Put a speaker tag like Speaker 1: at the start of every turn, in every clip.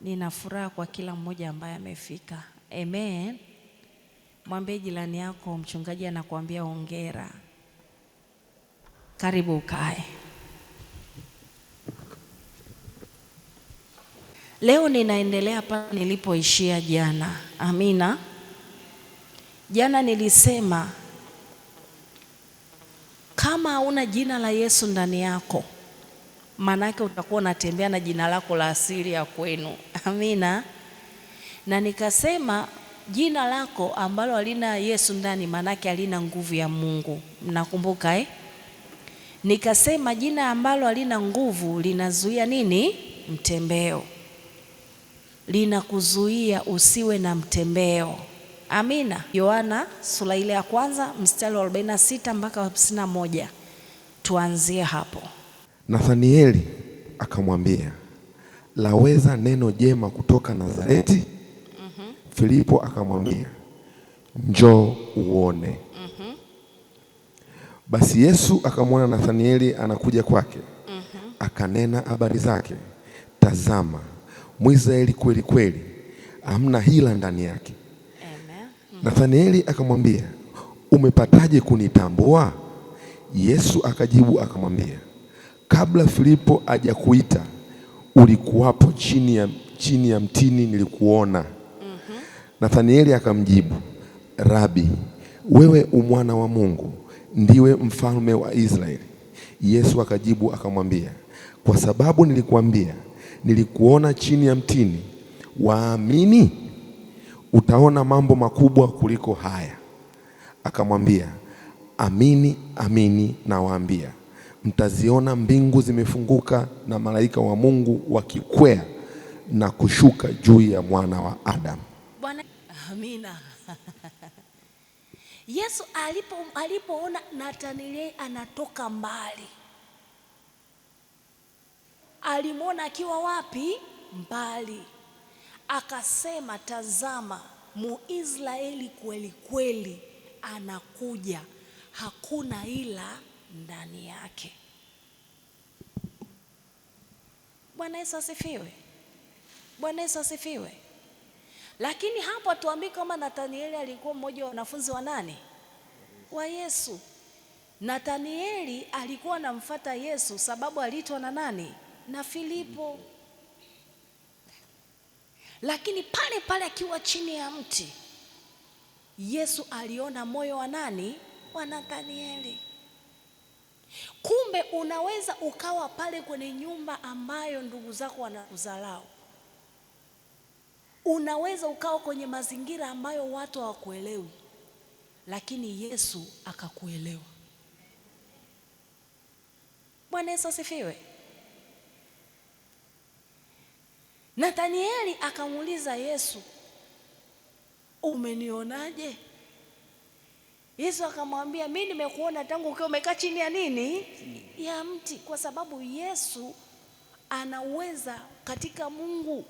Speaker 1: Nina furaha kwa kila mmoja ambaye amefika. Amen. Mwambie jirani yako, mchungaji anakuambia hongera. Karibu ukae. Leo ninaendelea pale nilipoishia jana. Amina. Jana nilisema kama hauna jina la Yesu ndani yako, manake utakuwa unatembea na jina lako la asili ya kwenu. Amina. Na nikasema jina lako ambalo halina Yesu ndani, manake halina nguvu ya Mungu. Mnakumbuka eh? Nikasema jina ambalo halina nguvu linazuia nini? Mtembeo. Linakuzuia usiwe na mtembeo. Amina. Yohana sura ile ya kwanza mstari wa 46 mpaka 51. Tuanzie hapo.
Speaker 2: Nathanieli akamwambia, laweza neno jema kutoka Nazareti? Filipo akamwambia, njoo uone. Basi Yesu akamwona Nathanieli anakuja kwake, akanena habari zake, tazama, Mwisraeli kweli kweli, hamna hila ndani yake. Nathanieli akamwambia, umepataje kunitambua? Yesu akajibu akamwambia, kabla Filipo hajakuita ulikuwapo chini ya mtini nilikuona. Nathanieli akamjibu, Rabi, wewe umwana wa Mungu, ndiwe mfalme wa Israeli. Yesu akajibu akamwambia, kwa sababu nilikuambia nilikuona chini ya mtini, waamini? Utaona mambo makubwa kuliko haya. Akamwambia, amini amini nawaambia, mtaziona mbingu zimefunguka na malaika wa Mungu wakikwea na kushuka juu ya mwana wa Adamu.
Speaker 1: Bwana, amina. Yesu alipoona Nathanieli anatoka mbali, alimwona akiwa wapi? Mbali. Akasema, tazama, Muisraeli kweli kweli anakuja, hakuna ila ndani yake. Bwana Yesu asifiwe. Bwana Yesu asifiwe. Lakini hapo tuambii kama Nathanieli alikuwa mmoja wa wanafunzi wa nani? Wa Yesu. Nathanieli alikuwa anamfuata Yesu sababu aliitwa na nani? Na Filipo. Lakini pale pale akiwa chini ya mti, Yesu aliona moyo wa nani? Wa Nathanieli. Kumbe unaweza ukawa pale kwenye nyumba ambayo ndugu zako wanakudharau. Unaweza ukawa kwenye mazingira ambayo watu hawakuelewi, lakini Yesu akakuelewa. Bwana Yesu asifiwe. Nathanieli akamuuliza Yesu, umenionaje? Yesu akamwambia, mimi nimekuona tangu ukiwa umekaa chini ya nini? Ya mti. Kwa sababu Yesu anaweza, katika Mungu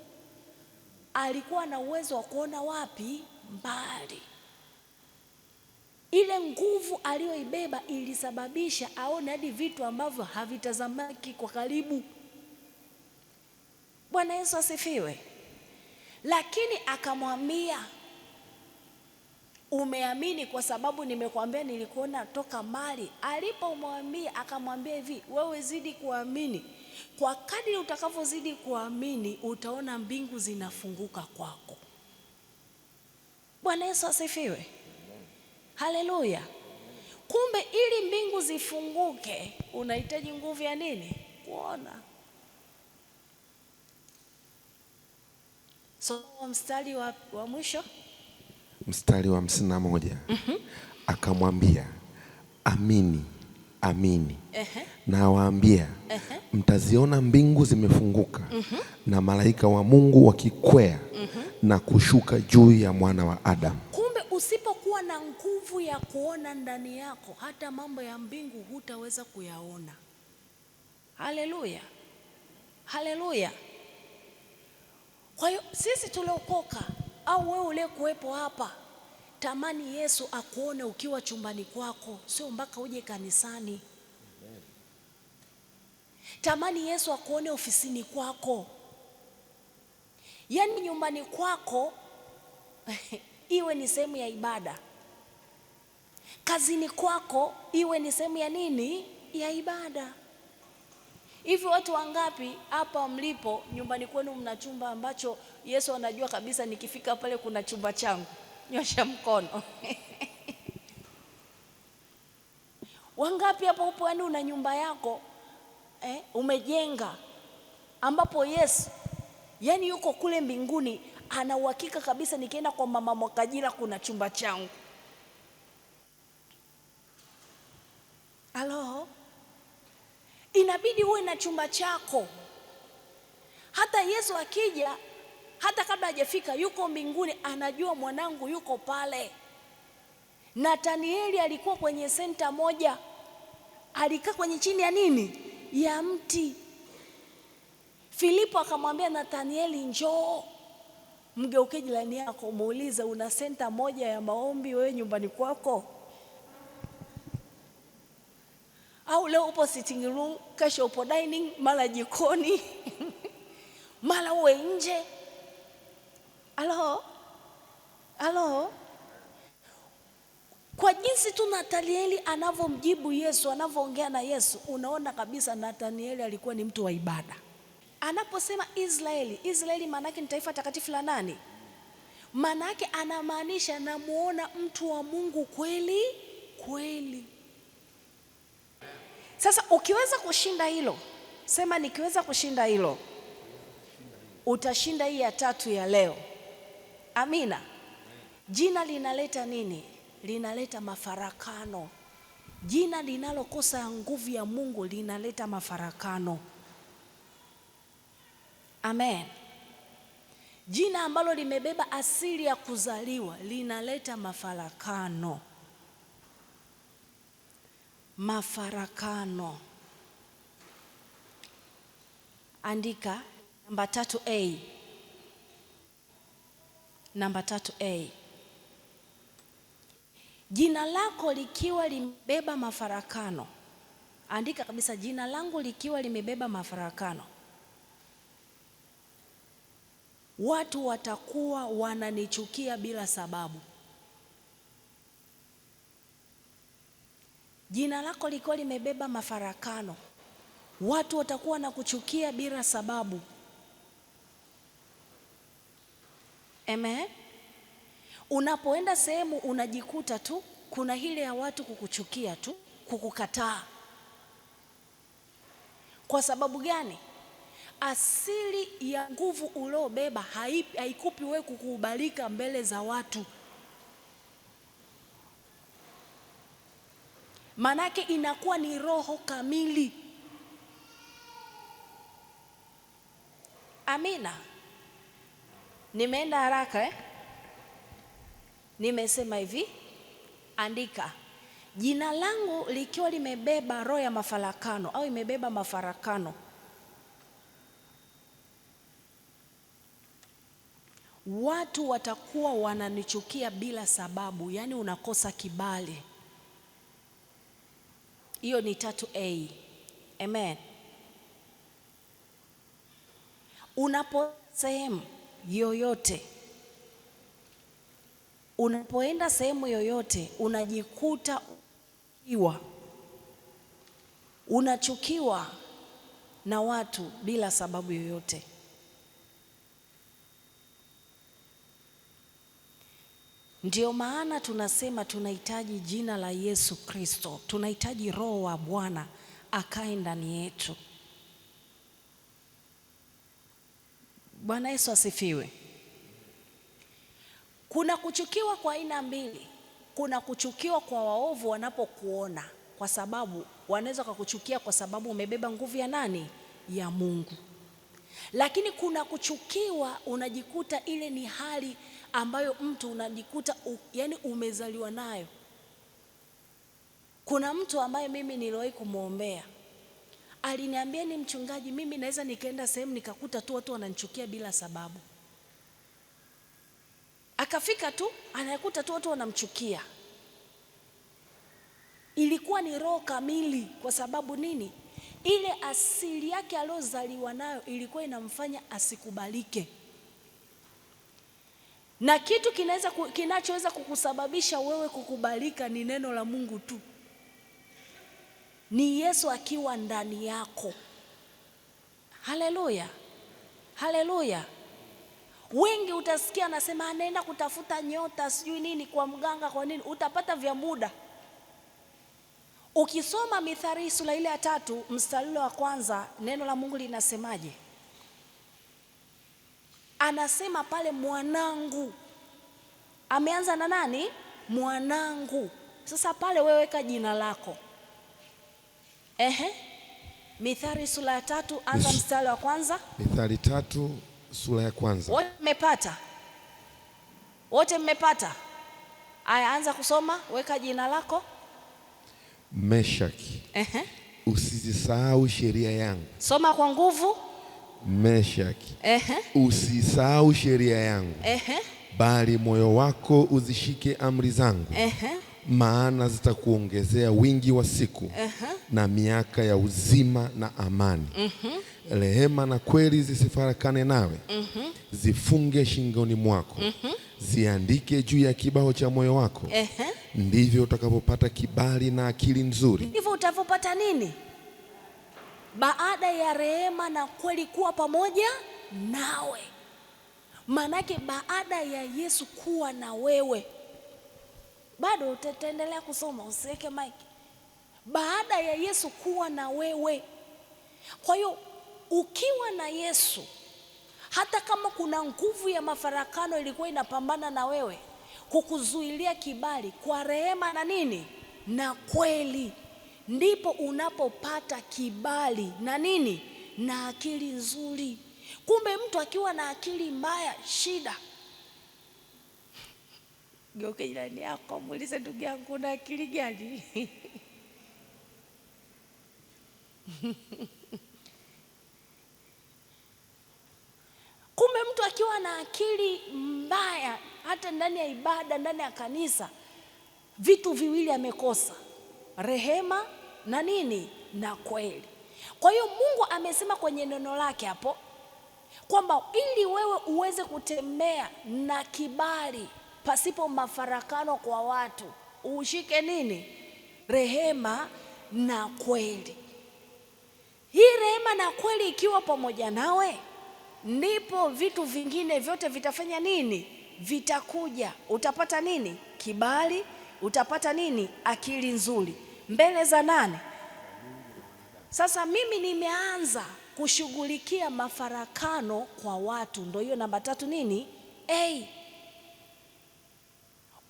Speaker 1: alikuwa na uwezo wa kuona wapi? Mbali. Ile nguvu aliyoibeba ilisababisha aone hadi vitu ambavyo havitazamaki kwa karibu. Bwana Yesu asifiwe. Lakini akamwambia, umeamini kwa sababu nimekuambia nilikuona toka mbali. Alipomwambia akamwambia hivi, wewe zidi kuamini. Kwa kadri utakavyozidi kuamini utaona mbingu zinafunguka kwako. Bwana Yesu asifiwe. Haleluya. Kumbe ili mbingu zifunguke unahitaji nguvu ya nini? Kuona. So mstari wa mwisho,
Speaker 2: mstari wa 51. Akamwambia, amini amini nawaambia, mtaziona mbingu zimefunguka na malaika wa Mungu wakikwea na kushuka juu ya mwana wa Adamu.
Speaker 1: Kumbe usipokuwa na nguvu ya kuona ndani yako, hata mambo ya mbingu hutaweza kuyaona. Haleluya. Haleluya. Kwa hiyo sisi tuliokoka au wewe ule kuwepo hapa, tamani Yesu akuone ukiwa chumbani kwako, sio mpaka uje kanisani. Tamani Yesu akuone ofisini kwako. Yaani nyumbani kwako iwe ni sehemu ya ibada, kazini kwako iwe ni sehemu ya nini? Ya ibada. Hivi watu wangapi hapa mlipo nyumbani kwenu mna chumba ambacho Yesu anajua kabisa nikifika pale kuna chumba changu? Nyosha mkono. Wangapi hapo upo, yani una nyumba yako umejenga, ambapo Yesu yani yuko kule mbinguni, ana uhakika kabisa nikienda kwa mama Mwakajira kuna chumba changu. Halo, inabidi uwe na chumba chako. Hata Yesu akija, hata kabla hajafika, yuko mbinguni, anajua mwanangu yuko pale. Nathanieli alikuwa kwenye senta moja, alikaa kwenye chini ya nini? Ya mti. Filipo akamwambia Nathanieli, njoo. Mgeuke jirani yako, muulize, una senta moja ya maombi wewe nyumbani kwako? Au leo upo sitting room, kesho upo dining, mara jikoni mara uwe nje? Halo. Kwa jinsi tu Nathanieli anavyomjibu Yesu, anavyoongea na Yesu, unaona kabisa Nathanieli alikuwa ni mtu wa ibada. Anaposema Israeli maana yake ni taifa takatifu la nani? Maana yake anamaanisha namuona mtu wa Mungu kweli kweli. Sasa ukiweza kushinda hilo, sema nikiweza kushinda hilo, utashinda hii ya tatu ya leo. Amina. Jina linaleta nini? Linaleta mafarakano. Jina linalokosa nguvu ya Mungu linaleta mafarakano. Amen. Jina ambalo limebeba asili ya kuzaliwa linaleta mafarakano. Mafarakano. Andika namba 3A. Namba 3A. Jina lako likiwa limebeba mafarakano, andika kabisa, jina langu likiwa limebeba mafarakano, watu watakuwa wananichukia bila sababu. Jina lako likiwa limebeba mafarakano, watu watakuwa wanakuchukia bila sababu. Amen. Unapoenda sehemu unajikuta tu kuna ile ya watu kukuchukia tu, kukukataa. Kwa sababu gani? Asili ya nguvu uliobeba haikupi wewe kukubalika mbele za watu. Manake inakuwa ni roho kamili. Amina. Nimeenda haraka Nimesema hivi, andika, jina langu likiwa limebeba roho ya mafarakano au imebeba mafarakano, watu watakuwa wananichukia bila sababu, yani unakosa kibali. Hiyo ni 3A. Amen. Unapo sehemu yoyote, unapoenda sehemu yoyote, unajikuta unachukiwa na watu bila sababu yoyote. Ndio maana tunasema tunahitaji jina la Yesu Kristo, tunahitaji Roho wa Bwana akae ndani yetu. Bwana Yesu asifiwe. Kuna kuchukiwa kwa aina mbili. Kuna kuchukiwa kwa waovu wanapokuona, kwa sababu wanaweza kukuchukia kwa sababu umebeba nguvu ya nani? Ya Mungu. Lakini kuna kuchukiwa unajikuta ile ni hali ambayo mtu unajikuta yani umezaliwa nayo. Kuna mtu ambaye mimi niliwahi kumwombea, aliniambia ni mchungaji, mimi naweza nikaenda sehemu nikakuta tu watu wananichukia bila sababu. Akafika tu anakuta tu watu wanamchukia. Ilikuwa ni roho kamili. Kwa sababu nini? Ile asili yake aliyozaliwa nayo ilikuwa inamfanya asikubalike. Na kitu kinachoweza kukusababisha wewe kukubalika ni neno la Mungu tu. Ni Yesu akiwa ndani yako. Haleluya, haleluya. Wengi utasikia anasema anaenda kutafuta nyota sijui nini kwa mganga. Kwa nini? Utapata vya muda. Ukisoma Mithali sura ile ya 3 mstari wa kwanza, neno la Mungu linasemaje? Anasema pale mwanangu. Ameanza na nani? Mwanangu. Sasa pale wewe weka jina lako. Mithali sura ya 3 anza mstari wa kwanza.
Speaker 2: Mithali 3 sura ya kwanza.
Speaker 1: Wote mmepata? Wote mmepata? Aya, anza kusoma, weka jina lako.
Speaker 2: Meshaki. Usisahau sheria yangu.
Speaker 1: Soma kwa nguvu.
Speaker 2: Meshaki. Usisahau sheria yangu. Bali moyo wako uzishike amri zangu. Maana zitakuongezea wingi wa siku na miaka ya uzima na amani. Rehema na kweli zisifarakane nawe. Zifunge shingoni mwako. Ziandike juu ya kibao cha moyo wako. Ndivyo utakapopata kibali na akili nzuri.
Speaker 1: Ndivyo utavopata nini? Baada ya rehema na kweli kuwa pamoja nawe. Manake baada ya Yesu kuwa na wewe, bado utaendelea kusoma, usiweke mic. Baada ya Yesu kuwa na wewe. Kwa hiyo ukiwa na Yesu, hata kama kuna nguvu ya mafarakano ilikuwa inapambana na wewe kukuzuilia kibali, kwa rehema na nini na kweli, ndipo unapopata kibali na nini na akili nzuri. Kumbe mtu akiwa na akili mbaya, shida. Geuke jirani yako, muulize, ndugu yangu, una akili gani? Kumbe mtu akiwa na akili mbaya, hata ndani ya ibada, ndani ya kanisa, vitu viwili amekosa: rehema na nini na kweli. Kwa hiyo Mungu amesema kwenye neno lake hapo kwamba ili wewe uweze kutembea na kibali pasipo mafarakano kwa watu, ushike nini? Rehema na kweli. Hii rehema na kweli ikiwa pamoja nawe, ndipo vitu vingine vyote vitafanya nini? Vitakuja. Utapata nini? Kibali. Utapata nini? Akili nzuri. Mbele za nani? Sasa mimi nimeanza kushughulikia mafarakano kwa watu. Ndio hiyo namba 3 nini?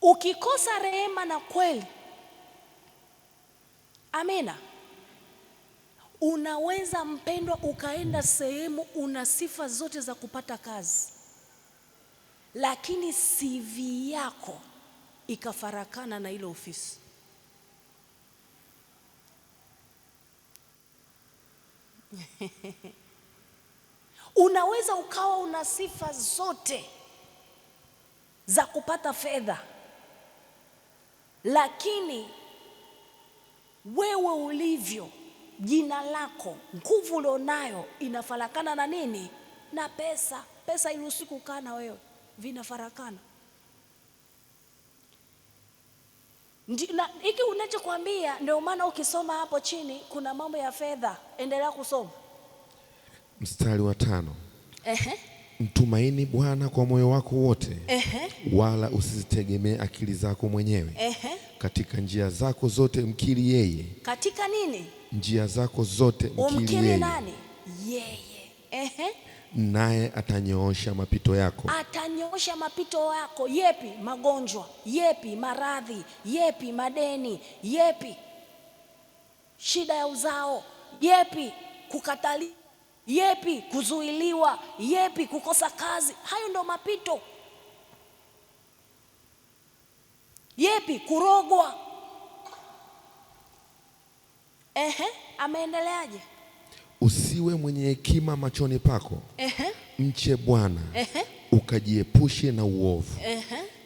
Speaker 1: Ukikosa rehema na kweli, amina, unaweza mpendwa, ukaenda sehemu una sifa zote za kupata kazi, lakini CV yako ikafarakana na ile ofisi. Unaweza ukawa una sifa zote za kupata fedha, lakini wewe ulivyo, jina lako, nguvu ulionayo inafarakana na nini? Na pesa. Pesa iruhusi kukaa na wewe, vinafarakana. Hiki unachokwambia, ndio maana ukisoma hapo chini kuna mambo ya fedha. Endelea kusoma
Speaker 2: mstari wa 5. Mtumaini Bwana kwa moyo wako wote, wala usizitegemee akili zako mwenyewe. Katika njia zako zote mkiri yeye. Katika nini? Njia zako zote mkiri yeye.
Speaker 1: Nani? Yeye.
Speaker 2: Naye atanyoosha mapito yako.
Speaker 1: Atanyoosha mapito yako. Yepi? Magonjwa. Yepi? Maradhi. Yepi? Madeni. Yepi? Shida ya uzao. Yepi? Kukataliwa. Yepi? Kuzuiliwa. Yepi? Kukosa kazi. Hayo ndo mapito. Yepi? Kurogwa. Ameendeleaje?
Speaker 2: Usiwe mwenye hekima machoni pako. Mche Bwana, ukajiepushe na uovu.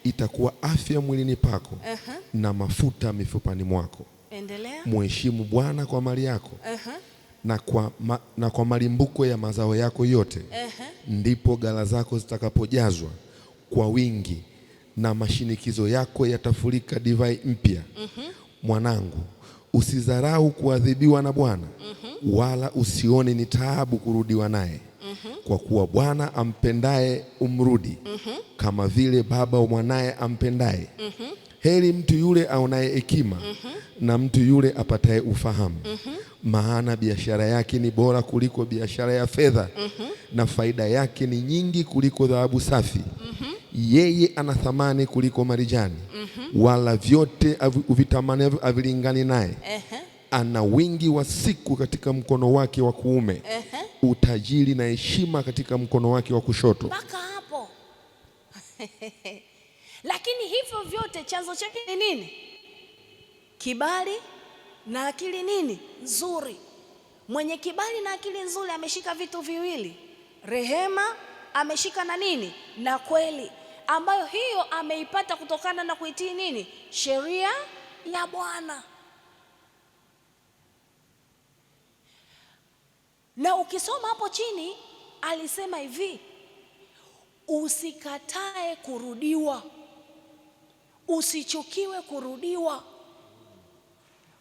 Speaker 2: Itakuwa afya mwilini pako na mafuta mifupani mwako.
Speaker 1: Endelea.
Speaker 2: Mheshimu Bwana kwa mali yako na kwa malimbuko ya mazao yako yote. Ndipo ghala zako zitakapojazwa kwa wingi na mashinikizo yako yatafurika divai mpya. Mwanangu, usidharau kuadhibiwa na Bwana, wala usione ni taabu kurudiwa naye. Kwa kuwa Bwana ampendaye umrudi, kama vile baba wa mwanaye ampendaye. Heri mtu yule aonaye hekima, na mtu yule apataye ufahamu. Maana biashara yake ni bora kuliko biashara ya fedha, na faida yake ni nyingi kuliko dhahabu safi. Yeye ana thamani kuliko marijani, wala vyote uvitamani havilingani naye. Ana wingi wa siku katika mkono wake wa kuume, utajiri na heshima katika mkono wake wa kushoto.
Speaker 1: Mpaka hapo. Lakini hivyo vyote chanzo chake ni nini? Kibali na akili nini? Nzuri. Mwenye kibali na akili nzuri ameshika vitu viwili. Rehema ameshika na nini? Na kweli, ambayo hiyo ameipata kutokana na kuitii nini? Sheria ya Bwana. Na ukisoma hapo chini alisema hivi, usikatae kurudiwa, usichukiwe kurudiwa,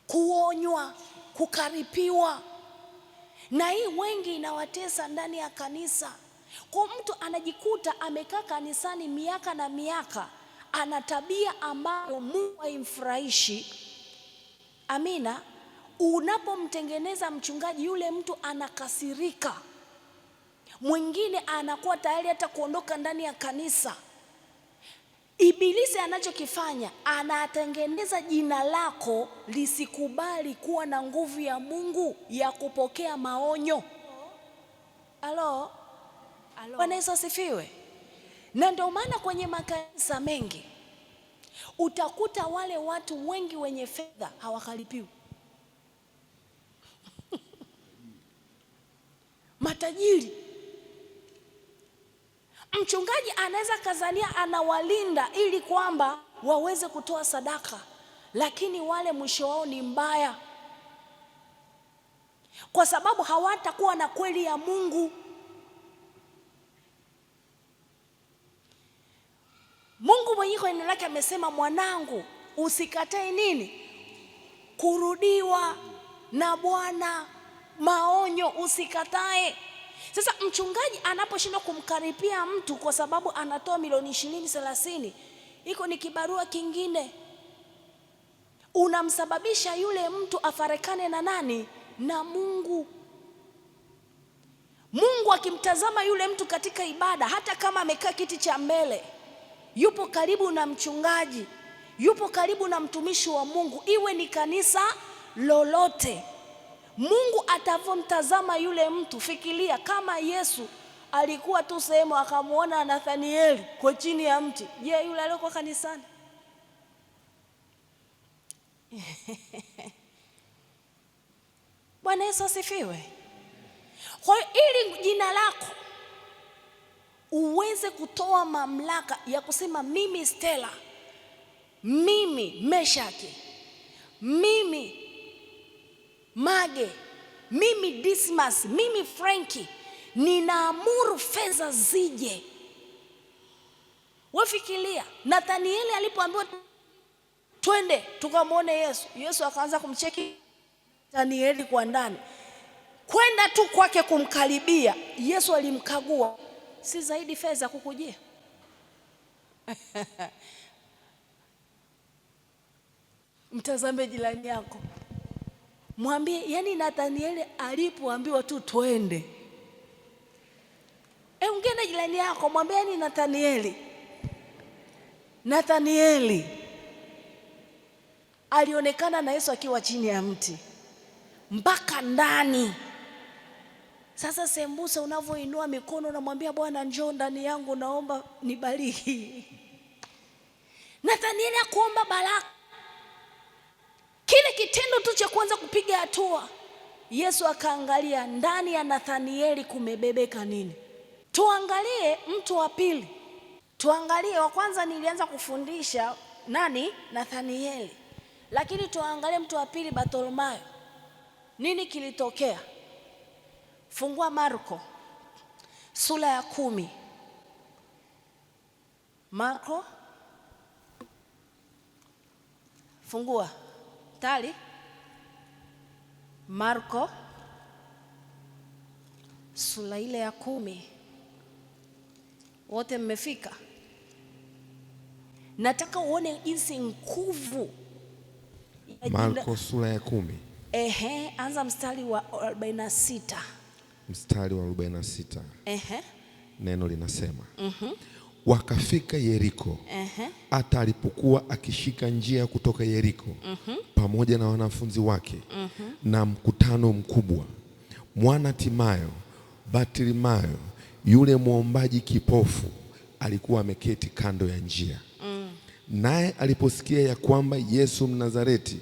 Speaker 1: kuonywa, kukaripiwa. Na hii wengi inawatesa ndani ya kanisa. Kwa mtu anajikuta amekaa kanisani miaka na miaka, ana tabia ambayo Mungu haimfurahishi. Amina. Unapomtengeneza mchungaji, yule mtu anakasirika. Mwingine anakuwa tayari hata kuondoka ndani ya kanisa. Ibilisi anachokifanya, anatengeneza jina lako lisikubali kuwa na nguvu ya Mungu ya kupokea maonyo. Halo? Bwana Yesu asifiwe. Na ndio maana kwenye makanisa mengi utakuta wale watu wengi wenye fedha hawakaripiwi. Matajiri, mchungaji anaweza kazania anawalinda ili kwamba waweze kutoa sadaka, lakini wale mwisho wao ni mbaya, kwa sababu hawatakuwa na kweli ya Mungu. Mungu mwenyewe kwa neno lake amesema, mwanangu, usikatae nini? Kurudiwa na Bwana. Maonyo usikatae. Sasa mchungaji anaposhindwa kumkaripia mtu kwa sababu anatoa milioni 20-30, iko ni kibarua kingine. Unamsababisha yule mtu afarekane na nani? Na Mungu. Mungu akimtazama yule mtu katika ibada, hata kama amekaa kiti cha mbele, yupo karibu na mchungaji, yupo karibu na mtumishi wa Mungu, iwe ni kanisa lolote, Mungu atavomtazama yule mtu. Fikiria kama Yesu alikuwa tu sehemu akamwona Nathanieli kwa chini ya mti. Je, yule aliyekuwa kanisani? Bwana Yesu asifiwe. Kwa hiyo ili jina lako uweze kutoa mamlaka ya kusema mimi Stella, mimi Meshaki, mimi Mage, mimi Dismas, mimi Franki, ninaamuru fedha zije. Wafikiria Nathanieli alipoambiwa twende tukamwone Yesu, Yesu akaanza kumcheki Nathanieli kwa ndani. Kwenda tu kwake kumkaribia, Yesu alimkagua, si zaidi fedha kukujia? Mtazame jirani yako, mwambie, yani Nathanieli alipoambiwa tu twende. Ongea na jirani yako, mwambie, yani Nathanieli alionekana na Yesu akiwa chini ya mti mpaka ndani. Sasa sembuse unavyoinua mikono unamwambia Bwana, njoo ndani yangu, naomba nibariki. Nathanieli akuomba baraka. Kile kitendo tu cha kwanza kupiga hatua, Yesu akaangalia ndani ya Nathanieli kumebebeka nini. Tuangalie mtu wa pili. Tuangalie wa kwanza, nilianza kufundisha nani? Nathanieli. Lakini tuangalie mtu wa pili, Bartholomayo. Nini kilitokea? Fungua Marko sura ya 10. Marko, fungua tali. Marko sura ile ya 10. Wote mmefika? Nataka uone jinsi nguvu.
Speaker 2: Marko sura ya 10.
Speaker 1: Anza mstari wa 46.
Speaker 2: Mstari wa 46. Neno linasema wakafika Yeriko. Hata alipokuwa akishika njia kutoka Yeriko pamoja na wanafunzi wake na mkutano mkubwa, mwana Timayo, Bartimayo, yule mwombaji kipofu, alikuwa ameketi kando ya njia. Naye aliposikia ya kwamba Yesu Mnazareti,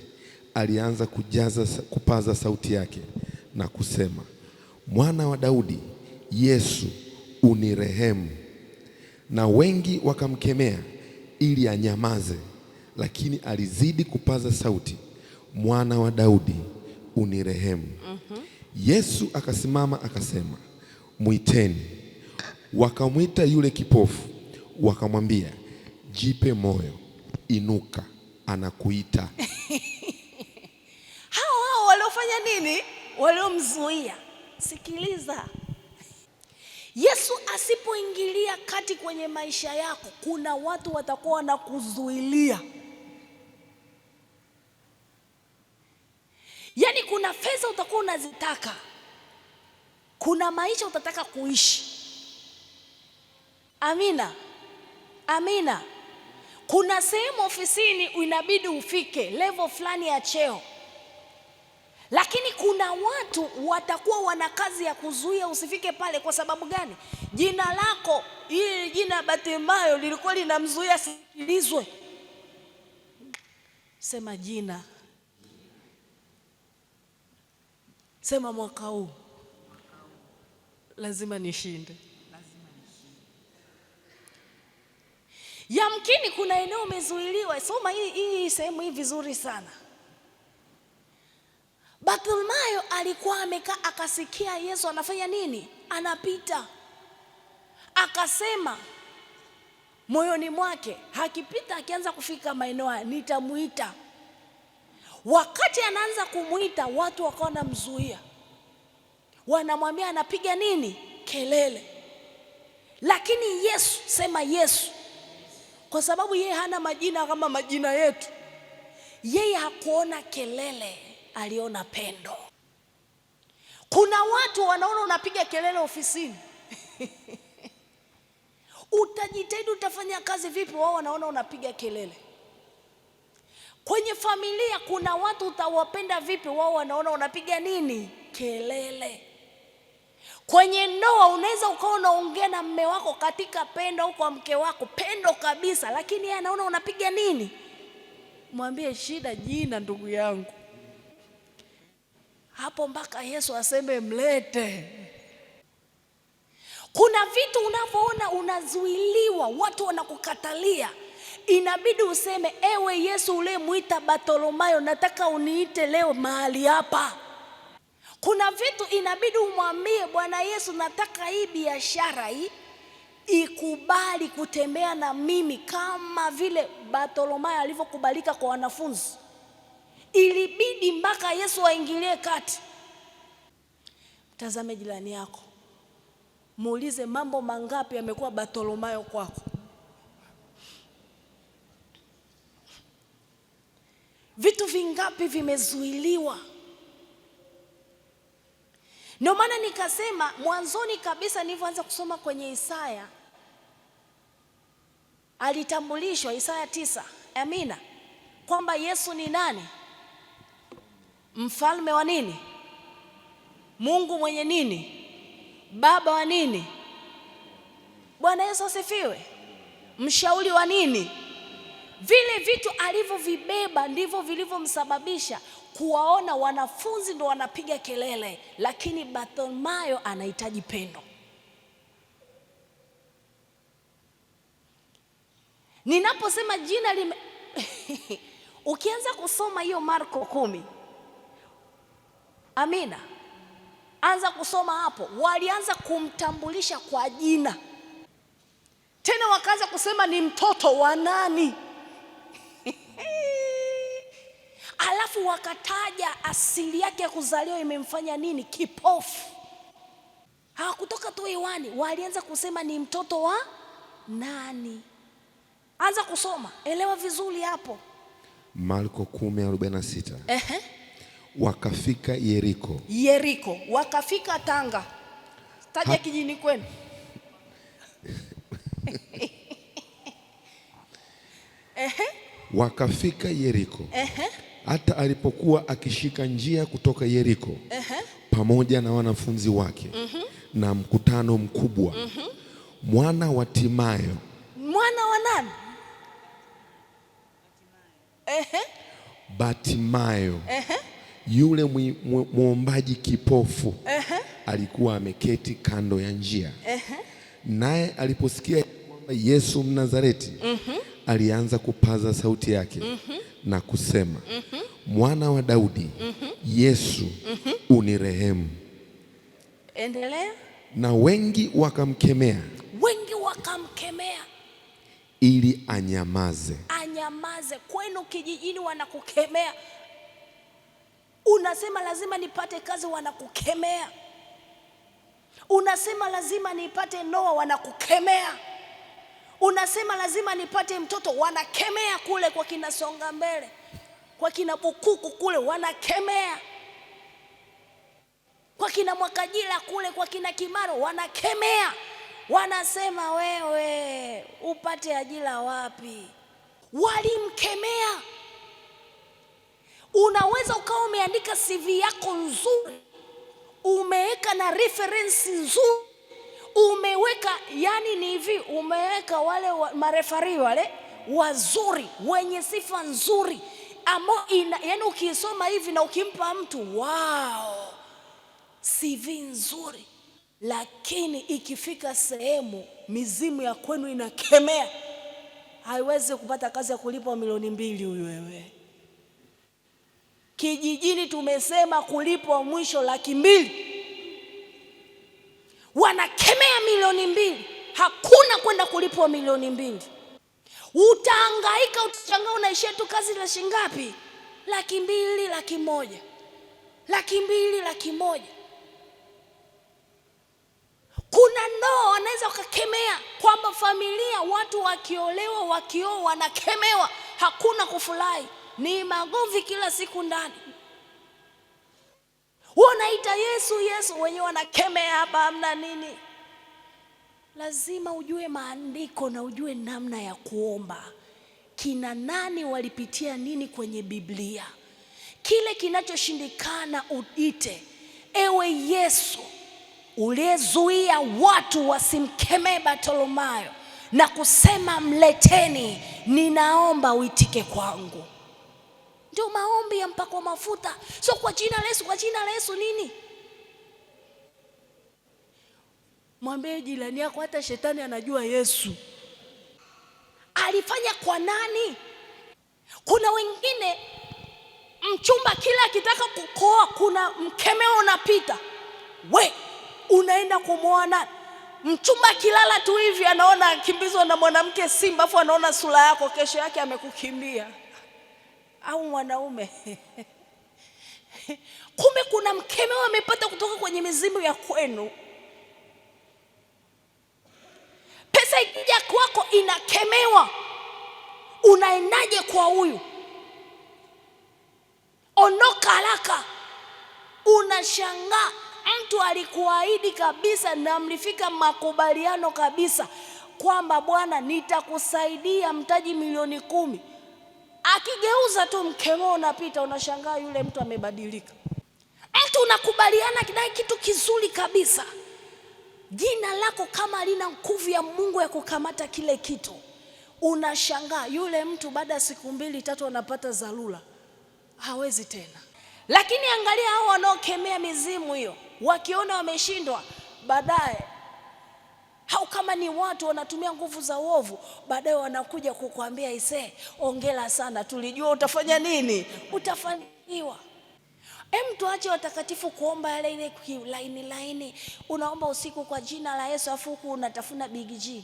Speaker 2: alianza kupaza sauti yake na kusema, Mwana wa Daudi, Yesu unirehemu. Na wengi wakamkemea ili anyamaze, lakini alizidi kupaza sauti, Mwana wa Daudi unirehemu. Yesu akasimama akasema, mwiteni. Wakamwita yule kipofu, wakamwambia, jipe moyo, inuka, anakuita.
Speaker 1: Hao waliofanya nini? Waliomzuia. Sikiliza, Yesu asipoingilia kati kwenye maisha yako, kuna watu watakuwa wanakuzuilia. Yaani kuna fedha utakuwa unazitaka, kuna maisha utataka kuishi. Amina, amina. Kuna sehemu ofisini inabidi ufike level fulani ya cheo, lakini kuna watu watakuwa wana kazi ya kuzuia usifike pale. Kwa sababu gani? Jina lako, hili jina Bartimayo lilikuwa linamzuia sikilizwe. Sema jina. Sema mwaka huu lazima nishinde. Yamkini kuna eneo umezuiliwa. Soma hii sehemu hii vizuri sana. Bartimayo alikuwa amekaa, akasikia Yesu anafanya nini? Anapita. Akasema moyoni mwake, hakipita akianza kufika maeneo haya nitamuita. Wakati anaanza kumuita, watu wakawa wanamzuia, wanamwambia anapiga nini? Kelele. Lakini Yesu, sema Yesu, kwa sababu yeye hana majina kama majina yetu, yeye hakuona kelele, aliona pendo. Kuna watu wanaona unapiga kelele ofisini utajitahidi, utafanya kazi vipi, wao wanaona unapiga kelele. Kwenye familia kuna watu utawapenda vipi, wao wanaona unapiga nini? Kelele. Kwenye ndoa unaweza ukawa unaongea na mume wako katika pendo, au kwa mke wako pendo kabisa, lakini yeye anaona unapiga nini? Mwambie shida jina, ndugu yangu. Hapo mpaka Yesu aseme mlete. Kuna vitu unavyoona unazuiliwa, watu wanakukatalia, inabidi useme, ewe Yesu uliyemuita Bartimayo, nataka uniite leo mahali hapa. Kuna vitu inabidi umwambie Bwana Yesu, nataka hii biashara hii ikubali kutembea na mimi, kama vile Bartimayo alivyokubalika kwa wanafunzi. Ilibidi mpaka Yesu aingilie kati. Tazame jirani yako, muulize, mambo mangapi yamekuwa Bartimayo kwako? Vitu vingapi vimezuiliwa? Ndio maana nikasema mwanzoni kabisa nilipoanza kusoma kwenye Isaya, alitambulishwa Isaya 9, amina, kwamba Yesu ni nani? Mfalme wa nini? Mungu mwenye nini? Baba wa nini? Bwana Yesu asifiwe. Mshauri wa nini? Vile vitu alivyovibeba ndivyo vilivyomsababisha kuwaona wanafunzi ndo wanapiga kelele, lakini Bartimayo anahitaji pendo. Ninaposema jina ukianza kusoma hiyo Marko 10, amina, anza kusoma hapo, walianza kumtambulisha kwa jina. Tena wakati akaanza kusema ni mtoto wa nani? Alafu wakataja asili yake ya kuzaliwa imemfanya nini? Kipofu. Hawakutoka tu hewani, walianza kusema ni mtoto wa nani? Anza kusoma, elewa vizuri hapo.
Speaker 2: Marko 10:46. Wakafika Yeriko.
Speaker 1: Yeriko, wakafika Tanga. Taja kijini kwenu.
Speaker 2: Wakafika Yeriko. Hata alipokuwa akishika njia kutoka Yeriko pamoja na wanafunzi wake na mkutano mkubwa, mwana wa Timayo.
Speaker 1: Mwana wa nani?
Speaker 2: Batimayo, yule muombaji kipofu, alikuwa ameketi kando ya njia. Naye aliposikia kwamba Yesu Mnazareti, alianza kupaza sauti yake na kusema, Mwana wa Daudi, Yesu, unirehemu.
Speaker 1: Endelea.
Speaker 2: Na wengi wakamkemea.
Speaker 1: Wengi wakamkemea
Speaker 2: ili anyamaze.
Speaker 1: Anyamaze. Kwenu kijijini wanakukemea, unasema lazima nipate kazi, wanakukemea. Unasema lazima nipate ndoa, wanakukemea. Unasema lazima nipate mtoto, wanakemea. Kule kwa kina Songa Mbele, kwa kina Bukuku kule wanakemea. Kwa kina Mwakajila kule, kwa kina Kimaro wanakemea. Wanasema wewe upate ajira wapi? Walimkemea. Unaweza ukawa umeandika CV yako nzuri, umeweka na reference nzuri, umeweka yani ni hivi, umeweka wale marefari wale wazuri wenye sifa nzuri ambao yani ukisoma hivi na ukimpa mtu wow, CV nzuri. Lakini ikifika sehemu mizimu ya kwenu inakemea, haiwezi kupata kazi ya kulipwa milioni 2 huyu wewe. Kijijini tumesema kulipwa mwisho 200,000. Wanakemea milioni 2. Hakuna kwenda kulipwa milioni 2. Utahangaika, utashangaa unaishia tu kazi la shilingi ngapi? 200,000, 100,000. 200,000, 100,000. Kuna ndoa wanaweza wakakemea kwamba familia, watu wakiolewa, wakioa wanakemewa, hakuna kufurahi, ni magomvi kila siku ndani. Wanaita Yesu Yesu, wenyewe wanakemea hapa hamna nini. Lazima ujue maandiko na ujue namna ya kuomba. Kina nani walipitia nini kwenye Biblia? Kile kinachoshindikana uite, ewe Yesu uliyezuia watu wasimkemee Bartimayo na kusema mleteni, ninaomba uitike kwangu. Ndio maombi ya mpako mafuta. Sio kwa jina la Yesu, kwa jina la Yesu nini? Mwambie jirani yako hata shetani anajua Yesu alifanya kwa nani. Kuna wengine mchumba kila akitaka kukoa kuna mkemeo unapita, we unaenda kumwona mchumba kilala tu hivi anaona akimbizwa na mwanamke simba, afu anaona sura yako, kesho yake amekukimbia. Au mwanaume kumbe kuna mkemeo amepata kutoka kwenye mizimu ya kwenu. Pesa ikija kwako inakemewa, unaendaje kwa huyu? Ondoka haraka. Unashangaa mtu alikuahidi kabisa na mlifika makubaliano kabisa kwamba bwana nitakusaidia mtaji milioni 10. Akigeuza tu mkemeo unapita, unashangaa yule mtu amebadilika. Mtu unakubaliana kidai kitu kizuri kabisa, jina lako kama lina nguvu ya Mungu ya kukamata kile kitu, unashangaa yule mtu baada ya siku 2 3 anapata dharura, hawezi tena. Lakini angalia hao wanaokemea mizimu hiyo, wakiona wameshindwa, baadaye hao kama ni watu wanatumia nguvu za uovu, baadaye wanakuja kukuambia ise, ongela sana, tulijua utafanya nini, utafanikiwa. Tuache watakatifu kuomba yale ile laini. Unaomba usiku kwa jina la Yesu afu unatafuna Big G.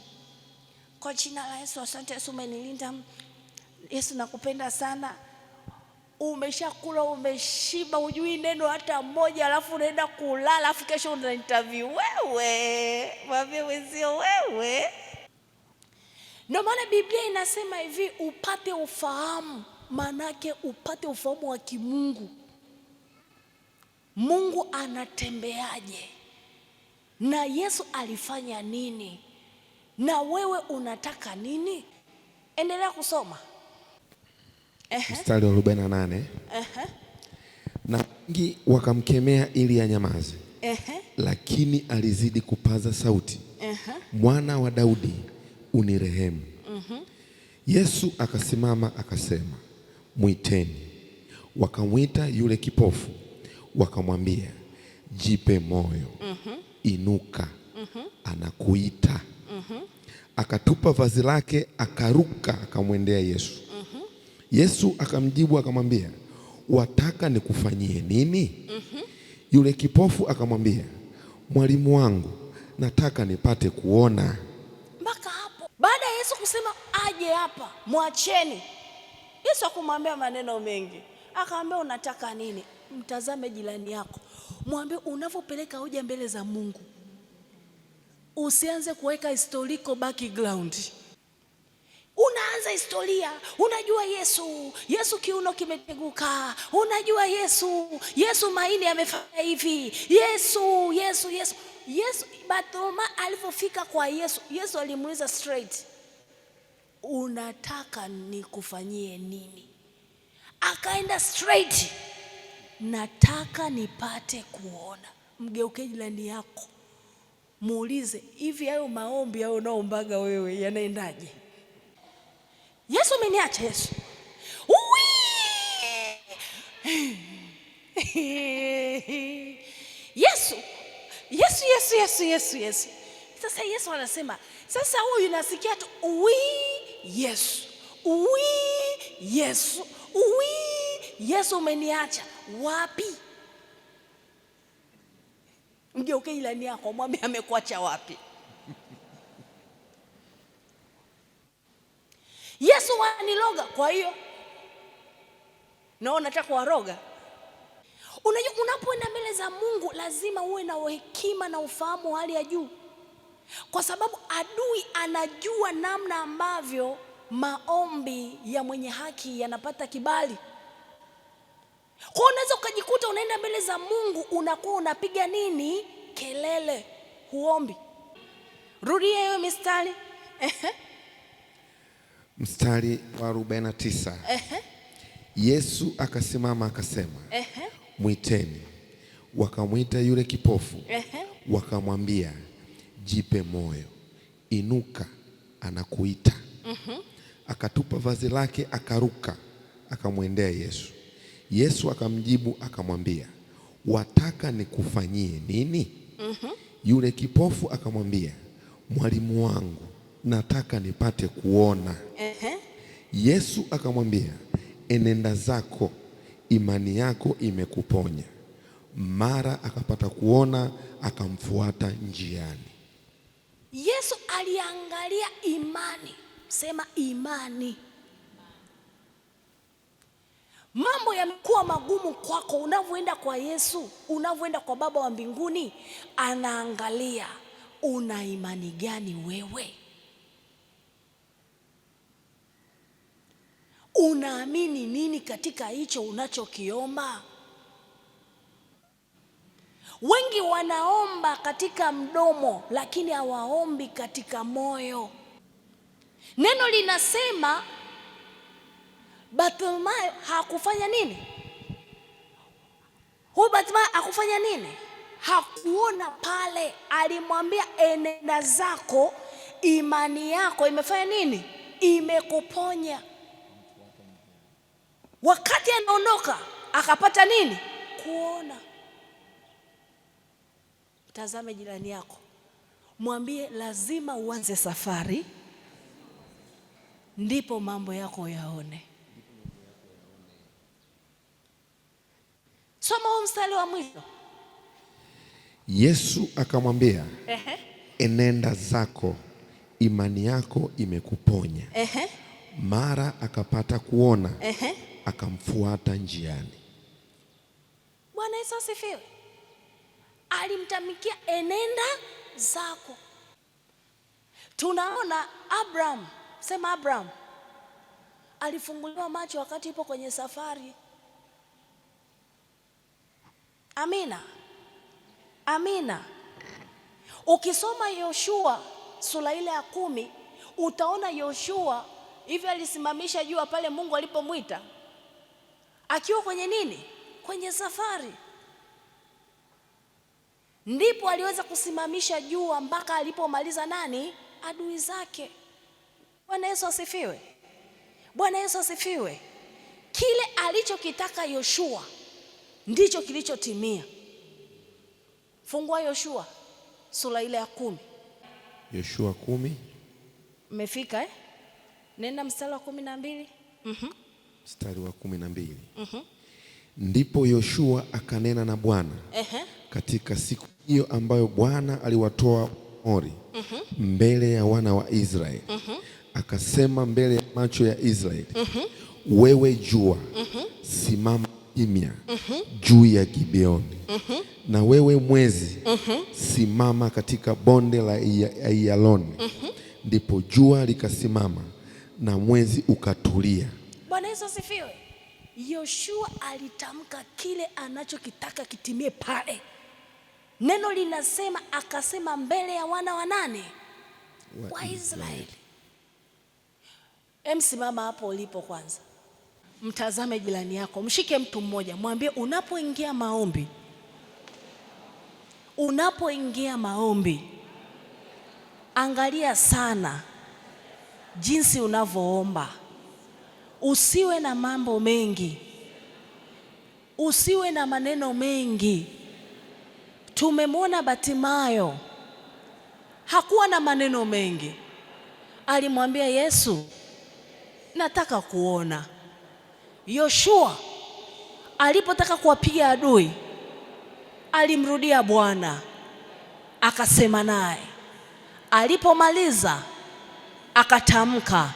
Speaker 1: Kwa jina la Yesu, asante Yesu, umenilinda. Yesu nakupenda sana. Umeshakula, umeshiba, hujui neno hata moja, alafu unaenda kulala, alafu kesho una interview. Wewe mwambie wenzio wewe. Ndio maana Biblia inasema hivi, upate ufahamu. Manake upate ufahamu wa kimungu. Mungu anatembeaje? Na Yesu alifanya nini? Na wewe unataka nini? Endelea kusoma.
Speaker 2: Mstari wa 48. Na wengi wakamkemea ili anyamaze. Lakini alizidi kupaza sauti. Mwana wa Daudi, unirehemu. Yesu akasimama akasema, mwiteni. Wakamwita yule kipofu, wakamwambia, jipe moyo, inuka, anakuita. Akatupa vazi lake, akaruka, akamwendea Yesu. Yesu akamjibu akamwambia, wataka nikufanyie nini? Yule kipofu akamwambia, mwalimu wangu, nataka nipate kuona.
Speaker 1: Mpaka hapo, baada ya Yesu kusema aje hapa, mwacheni. Yesu akumwambia maneno mengi. Akamwambia, unataka nini? Mtazame jirani yako, mwambie unavyopeleka hoja mbele za Mungu, usianze kuweka historical background. Unaanza historia, unajua Yesu kiuno kimeteguka, unajua Yesu maini amefanya hivi, Yesu. Bartholomayo alipofika kwa Yesu alimuuliza straight, unataka nikufanyie nini? Akaenda straight, nataka nipate kuona. Mgeuke jirani yako, muulize, hivi hayo maombi hayo unaombaga wewe yanaendaje? Yesu ameniacha Yesu. Yesu. Sasa Yesu anasema, sasa huyu nasikia tu Yesu umeniacha wapi? Mgeuke jirani yako, mwambie amekuacha wapi? Yesu waniloga, kwa hiyo na unataka waroga. Unajua, unapoenda mbele za Mungu lazima uwe na hekima na ufahamu hali ya juu, kwa sababu adui anajua namna ambavyo maombi ya mwenye haki yanapata kibali. Kwa unaweza ukajikuta unaenda mbele za Mungu unakuwa unapiga nini? Kelele, huombi. Rudia hiyo mistari.
Speaker 2: Mstari wa 49. Yesu akasimama akasema, mwiteni. Wakamwita yule kipofu, wakamwambia, jipe moyo, inuka, anakuita. Akatupa vazi lake, akaruka, akamwendea Yesu. Yesu akamjibu akamwambia, wataka nikufanyie nini? Yule kipofu akamwambia, mwalimu wangu, nataka nipate kuona. Yesu akamwambia, enenda zako, imani yako imekuponya. Mara akapata kuona, akamfuata njiani.
Speaker 1: Yesu aliangalia imani. Sema imani. Mambo yamekuwa magumu kwako, unavyoenda kwa Yesu, unavyoenda kwa Baba wa mbinguni, anaangalia una imani gani wewe? Unaamini nini katika hicho unachokiomba? Wengi wanaomba katika mdomo lakini hawaombi katika moyo. Neno linasema Bartholomayo hakufanya nini? Huyu Bartholomayo hakufanya nini? Hakuona pale. Alimwambia, enenda zako, imani yako imefanya nini? Imekuponya. Wakati anaondoka akapata nini? Kuona. Tazame jirani yako, mwambie lazima uanze safari ndipo mambo yako yaone. Soma huu mstari wa mwisho.
Speaker 2: Yesu akamwambia, enenda zako, imani yako imekuponya. Mara akapata kuona, akamfuata njiani.
Speaker 1: Bwana Yesu asifiwe. Alimtamikia, enenda zako. Tunaona Abraham, sema Abraham, alifunguliwa macho wakati ipo kwenye safari. Amina, amina. Ukisoma Yoshua sura ile ya 10, utaona Yoshua hivi alisimamisha jua pale Mungu alipomwita, akiwa kwenye nini? Kwenye safari. Ndipo aliweza kusimamisha jua mpaka alipomaliza nani? Adui zake. Bwana Yesu asifiwe. Bwana Yesu asifiwe. Kile alichokitaka Yoshua ndicho kilichotimia. Fungua Yoshua sura ile ya 10.
Speaker 2: Yoshua 10.
Speaker 1: Umefika Nenda mstari wa 12.
Speaker 2: Mstari wa 12. Ndipo Yoshua akanena na Bwana katika siku hiyo ambayo Bwana aliwatoa Amori mbele ya wana wa Israeli. Akasema mbele ya macho ya Israeli, wewe jua, simama kimya juu ya Gibeoni, na wewe mwezi, simama katika bonde la Aiyaloni. Ndipo jua likasimama na mwezi ukatulia.
Speaker 1: Bwana Yesu asifiwe. Yoshua alitamka kile anachokitaka kitimie pale. Neno linasema akasema mbele ya wana wa nane? Wa Israeli. Simama hapo ulipo kwanza. Mtazame jirani yako, mshike mtu mmoja, mwambie unapoingia maombi, angalia sana jinsi unavyoomba. Usiwe na mambo mengi, usiwe na maneno mengi. Tumemwona Batimayo, hakuwa na maneno mengi. Alimwambia Yesu, nataka kuona. Yoshua alipotaka kuwapiga adui, alimrudia Bwana, akasema naye. Alipomaliza akatamka,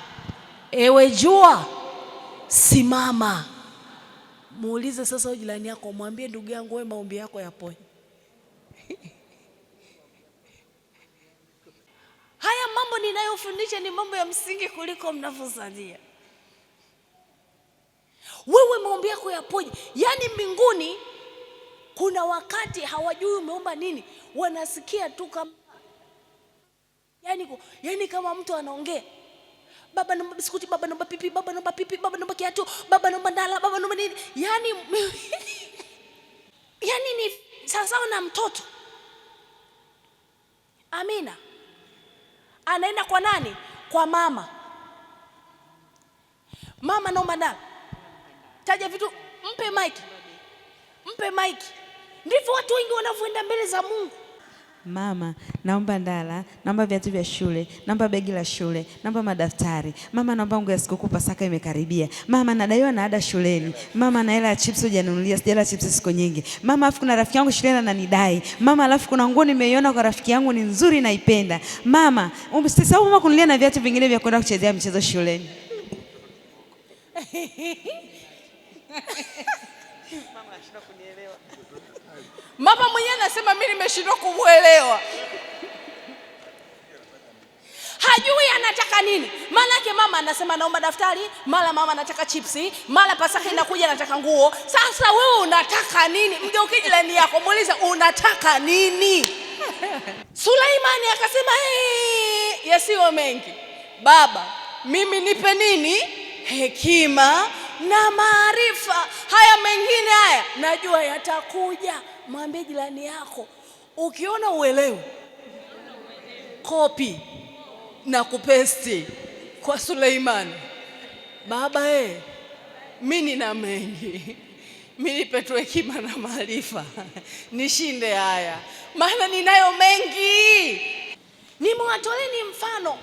Speaker 1: ewe jua, simama. Muulize sasa jirani yako, mwambie ndugu yangu, wewe maombi yako yapoje? Haya mambo ninayofundisha ni mambo ya msingi kuliko mnavyozania. Wewe maombi yako yapoje? Yaani mbinguni kuna wakati hawajui umeomba nini, wanasikia tu kama yani kama mtu anaongea, baba naomba biskuti, baba naomba pipi, baba naomba pipi, baba naomba kiatu, baba naomba ndala, baba naomba nini. Yani ni sasa na mtoto. Amina. Anaenda kwa nani? Kwa mama. Mama naomba ndala. Taja vitu, mpe maiki. Ndivyo watu wengi wanavyoenda mbele za Mungu.
Speaker 3: Mama, naomba ndala, naomba viatu vya shule, naomba begi la shule, naomba madaftari. Mama, naomba nguo ya sikukuu, Pasaka imekaribia. Mama, nadaiwa na ada shuleni. Mama, na hela ya chips hujanunulia, sijala chips siku nyingi. Mama, alafu kuna rafiki yangu shuleni ananidai. Mama, alafu kuna nguo nimeiona kwa rafiki yangu ni nzuri naipenda. Mama, usisahau mama kunilia na viatu vingine vya kwenda kuchezea michezo shuleni.
Speaker 1: Mama anashindwa kunielewa. Mama mwenyewe anasema mimi nimeshindwa kumuelewa. Hajui anataka nini. Maana yake mama anasema naomba daftari, mara mama anataka chipsi, mara Pasaka inakuja anataka nguo. Sasa wewe unataka nini? Mgeukie jirani yako, muulize unataka nini? Suleimani akasema yasiwe mengi. Baba, mimi nipe nini? Hekima na maarifa. Haya mengine haya najua yatakuja. Mwambie jirani yako, ukiona uelewe, kopi na kupesti kwa Suleimani. Baba mimi nina mengi, mimi nipe tu hekima na maarifa nishinde haya, maana ninayo mengi. Nimewatoleni mfano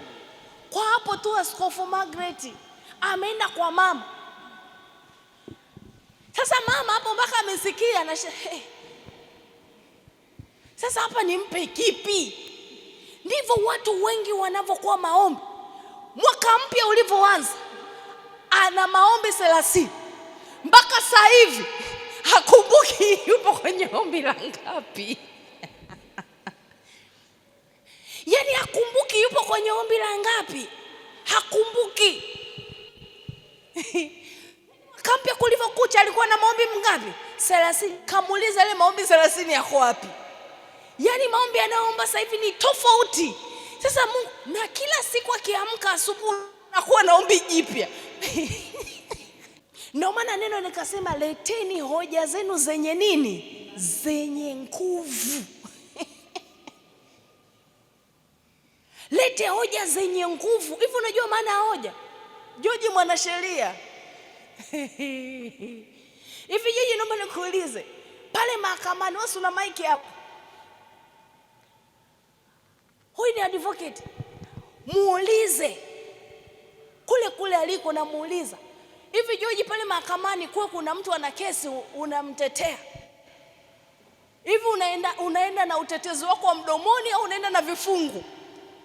Speaker 1: kwa hapo tu. Askofu Margaret ameenda kwa mama. Sasa mama hapo mpaka amesikia na sasa hapa nimpe kipi? Ndivyo watu wengi wanavyokuwa maombi. Mwaka mpya ulivyoanza ana maombi 30. Mpaka sasa hivi hakumbuki yupo kwenye ombi la ngapi. Yaani hakumbuki yupo kwenye ombi la ngapi. Hakumbuki. Kampia kulivyokucha alikuwa na maombi mngapi? 30. Kamuuliza ile maombi 30 yako wapi? Yaani maombi anaomba sasa hivi ni tofauti. Sasa Mungu na kila siku akiamka asubuhi anakuwa na ombi jipya. Ndio maana neno nikasema leteni hoja zenu zenye nini? Zenye nguvu. Lete hoja zenye nguvu. Hivi unajua maana ya hoja? Joji mwanasheria. Hivi Joji, naomba nikuulize. Pale mahakamani wewe una mic hapo. Huyu ni advocate. Muulize. Kule aliko na muuliza. Hivi Joji, pale mahakamani kwa kuna mtu ana kesi unamtetea. Hivi unaenda na utetezi wako wa mdomoni au unaenda na vifungu?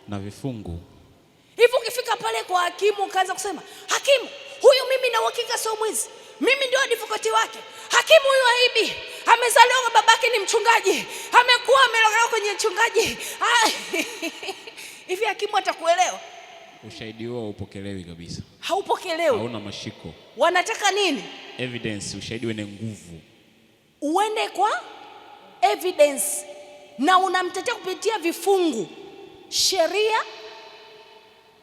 Speaker 4: Na vifungu.
Speaker 1: Hivi ukifika pale kwa hakimu ukaanza kusema, "Hakimu, huyu mimi na uhakika sio mwizi. Mimi ndio advocate wake. Hakimu huyu haibi. Amezaliwa kwa babake ni mchungaji. Amekuwa amelelewa kwenye mchungaji." Hivi hakimu atakuelewa?
Speaker 4: Ushahidi wao upokelewi kabisa.
Speaker 1: Haupokelewi.
Speaker 4: Hauna mashiko.
Speaker 1: Wanataka nini?
Speaker 4: Evidence, ushahidi wenye nguvu.
Speaker 1: Uende kwa evidence na unamtetea kupitia vifungu. Sheria.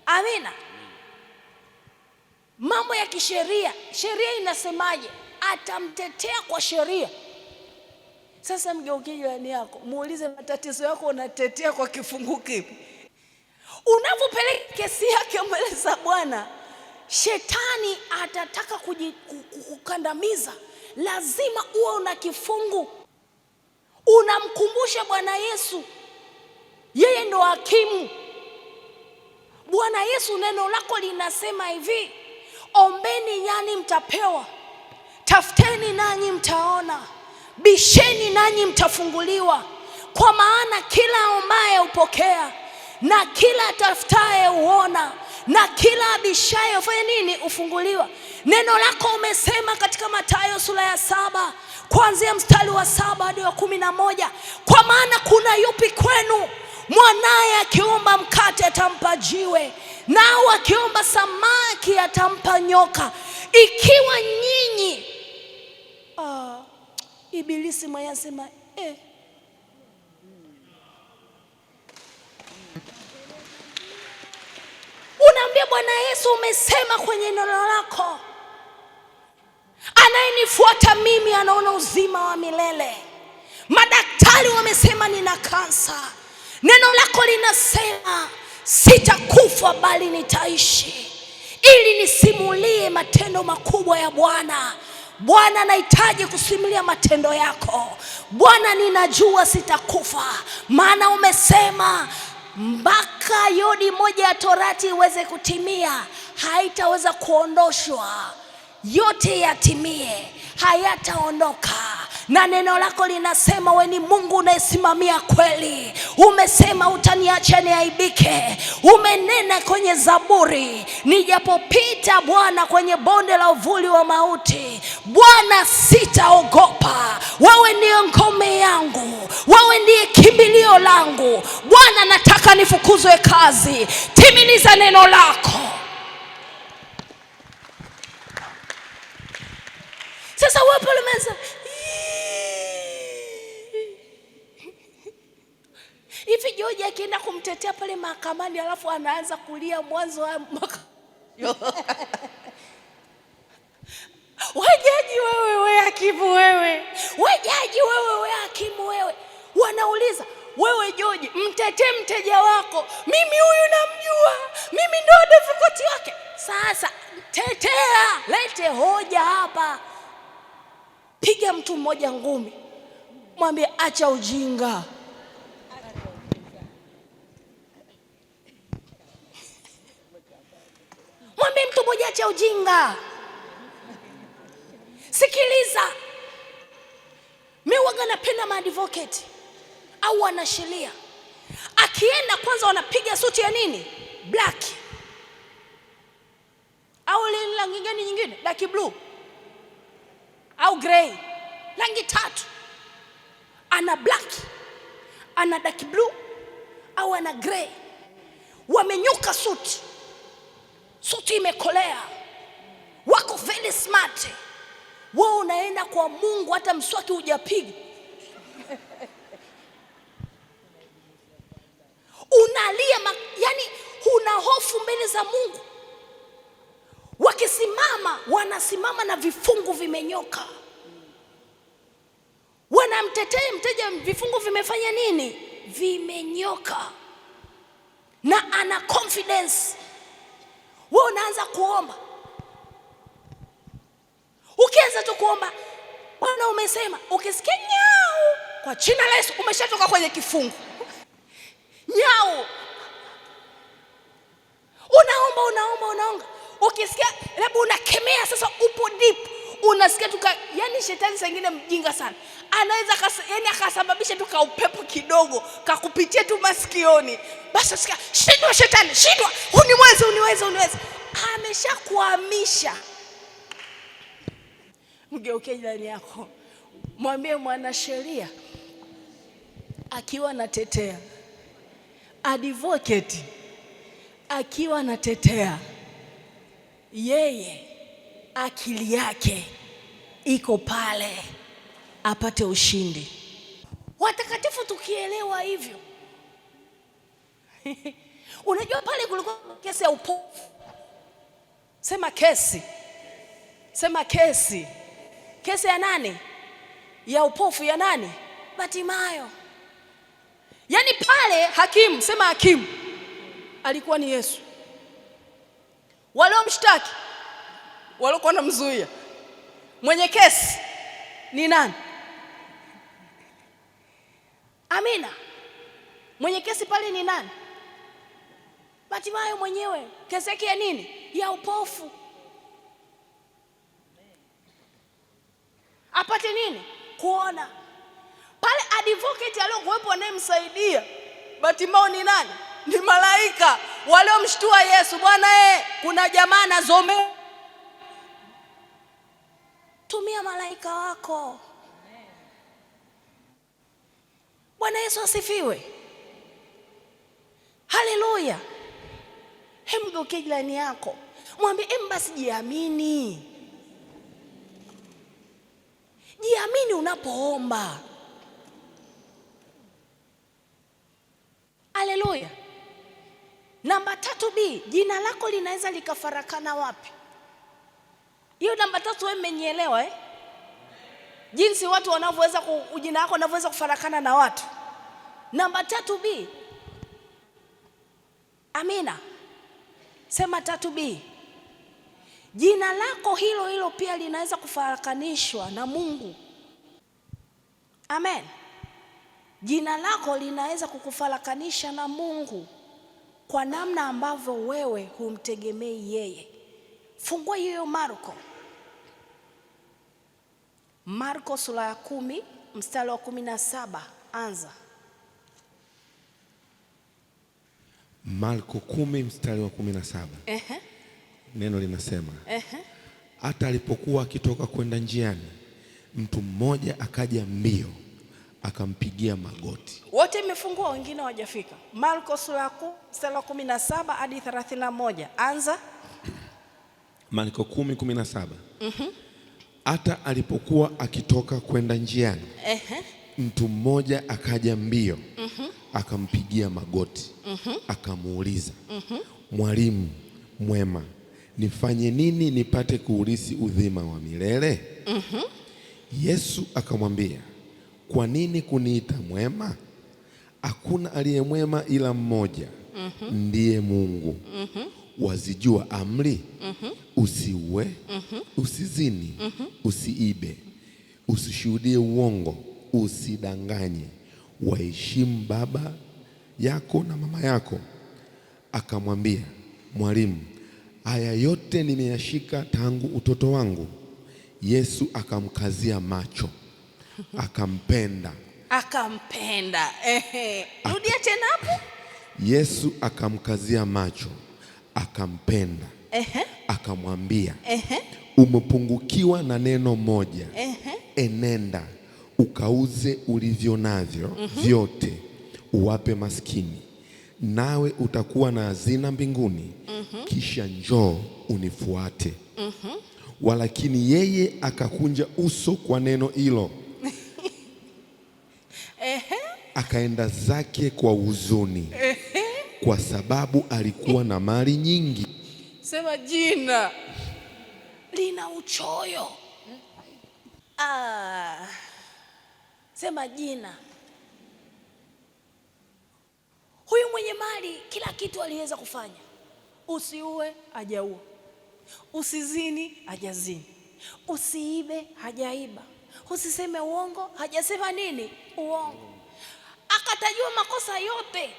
Speaker 1: Amina. Mambo ya kisheria. Sheria inasemaje? Atamtetea kwa sheria. Sasa mgeukie jirani yako, muulize matatizo yako unatetea kwa kifungu kipi? Unapopeleka kesi yake mbele za Bwana, shetani atataka kukandamiza. Lazima uwe una kifungu. Unamkumbusha Bwana Yesu. Yeye ndo hakimu. Bwana Yesu, neno lako linasema hivi, ombeni nanyi mtapewa, tafuteni nanyi mtaona, bisheni nanyi mtafunguliwa. Kwa maana kila ombaye hupokea, na kila atafutaye huona, na kila abishaye hufanya nini? Ufunguliwa. Neno lako umesema katika Mathayo sura ya 7 kuanzia mstari wa 7 hadi wa 11, kwa maana kuna yupi kwenu mwanaye akiomba mkate atampa jiwe, nao akiomba samaki atampa nyoka? Ikiwa nyinyi Ibilisi mwenyewe sema unaambia Bwana Yesu, umesema kwenye neno lako, anayenifuata mimi anaona uzima wa milele. Madaktari wamesema nina kansa. Neno lako linasema sitakufa bali nitaishi, ili nisimulie matendo makubwa ya Bwana. Bwana, nahitaji kusimulia matendo yako. Bwana, ninajua sitakufa, maana umesema mpaka yodi moja ya Torati iweze kutimia, haitaweza kuondoshwa. Yote yatimie, hayataondoka. Na neno lako linasema wewe ni Mungu unayesimamia kweli. Umesema utaniacha niaibike. Umenena kwenye Zaburi, nijapopita Bwana kwenye bonde la uvuli wa mauti, Bwana sitaogopa. Wewe ndiye ngome yangu, wewe ndiye kimbilio langu. Bwana, nataka nifukuzwe kazi, timiliza neno lako. Sasa wewe pale meza hivi Joji akienda kumtetea pale mahakamani alafu anaanza kulia mwanzo wa wajaji wewe hakimu wewe, wajaji wewe hakimu wewe, wanauliza wewe Joji, mtetee mteja wako. Mimi huyu namjua, mimi ndo advocate wake. Sasa tetea, lete hoja hapa. Piga mtu mmoja ngumi, mwambie acha ujinga. Mwambie mtu mmoja acha ujinga. Sikiliza, mimi waga napenda maadvocate au wanasheria. Akienda kwanza wanapiga suti ya nini? Black. Au ile rangi gani nyingine? Dark blue au grey. Rangi tatu. Ana black, ana dark blue au ana grey. Wamenyuka suti. Suti imekolea. Wako very smart. Wewe unaenda kwa Mungu hata mswaki hujapiga. Unalia, yani huna hofu mbele za Mungu. Wakisimama, wanasimama na vifungu vimenyoka. Wanamtetea mteja, vifungu vimefanya nini? Vimenyoka. Na ana confidence. Wewe unaanza kuomba. Ukianza tu kuomba, Bwana umesema, ukisikia nyau, kwa jina la Yesu umeshatoka kwenye kifungu. Nyau. Unaomba. Ukisikia labda unakemea, sasa upo deep. Unasikia tu yani shetani sengine mjinga sana. Anaweza yani akasababisha tu kaupepo kidogo kakupitia tu masikioni. Basi sikia, shindwa shetani, shindwa. Uniweze. Ameshakuhamisha. Mgeukie jirani yako. Mwambie mwanasheria akiwa anatetea, advocate akiwa anatetea, yeye akili yake iko pale apate ushindi. Watakatifu tukielewa hivyo. Unajua pale kulikuwa kesi ya upofu. Sema kesi. Kesi ya nani? Ya upofu ya nani? Batimayo. Yani pale hakimu, sema hakimu, alikuwa ni Yesu. Waliomshtaki, walikuwa wanamzuia. Mwenye kesi ni nani? Amina. Mwenye kesi pale ni nani? Batimayo mwenyewe. Kesi yake ya nini? Ya upofu. Apate nini? Kuona. Pale advocate aliyokuwepo anayemsaidia Batimayo ni nani? Ni malaika waliomshtua Yesu. Bwana kuna jamaa anazome. Tumia malaika wako. Bwana Yesu asifiwe. Haleluya. Mgeukie jirani yako. Mwambie basi jiamini. Jiamini unapoomba. Haleluya. Namba 3B, jina lako linaweza likafarakana wapi? Hiyo namba 3 wewe mmenielewa Jinsi watu wanavyoweza jina lako linavyoweza kufarakana na watu. Namba 3B. Amina. Sema 3B. Jina lako hilo pia linaweza kufarakanishwa na Mungu. Amen. Jina lako linaweza kukufarakanisha na Mungu kwa namna ambavyo wewe humtegemei yeye. Fungua hiyo Marko sura ya 10 mstari wa 17. Anza.
Speaker 2: Marko 10 mstari wa 17. Neno linasema, hata alipokuwa akitoka kwenda njiani, mtu mmoja akaja mbio akampigia magoti.
Speaker 1: Wote imefungua, wengine hawajafika. Marko sura ya 10 mstari wa 17 hadi 31. Anza.
Speaker 2: Marko 10:17. Hata alipokuwa akitoka kwenda njiani, mtu mmoja akaja mbio akampigia magoti, akamuuliza, Mwalimu mwema, nifanye nini nipate kuurithi uzima wa milele? Yesu akamwambia, kwa nini kuniita mwema? Hakuna aliye mwema ila mmoja, ndiye Mungu. Wazijua amri? Usiue, usizini, usiibe, usishuhudie uongo, usidanganye, waheshimu baba yako na mama yako. Akamwambia, Mwalimu, haya yote nimeyashika tangu utoto wangu. Yesu akamkazia macho, akampenda.
Speaker 1: Rudia tena hapo.
Speaker 2: Yesu akamkazia macho, akampenda, akamwambia, umepungukiwa na neno moja. Enenda ukauze ulivyo navyo vyote, uwape maskini, nawe utakuwa na hazina mbinguni. Kisha njoo unifuate. Walakini yeye akakunja uso kwa neno hilo, akaenda zake kwa huzuni, kwa sababu alikuwa na mali nyingi.
Speaker 1: Sema jina lina uchoyo. Sema jina. Huyu mwenye mali kila kitu aliweza kufanya. Usiue, hajaua. Usizini, hajazini. Usiibe, hajaiba. Usiseme uongo, hajasema nini? Uongo. Akatajua makosa yote.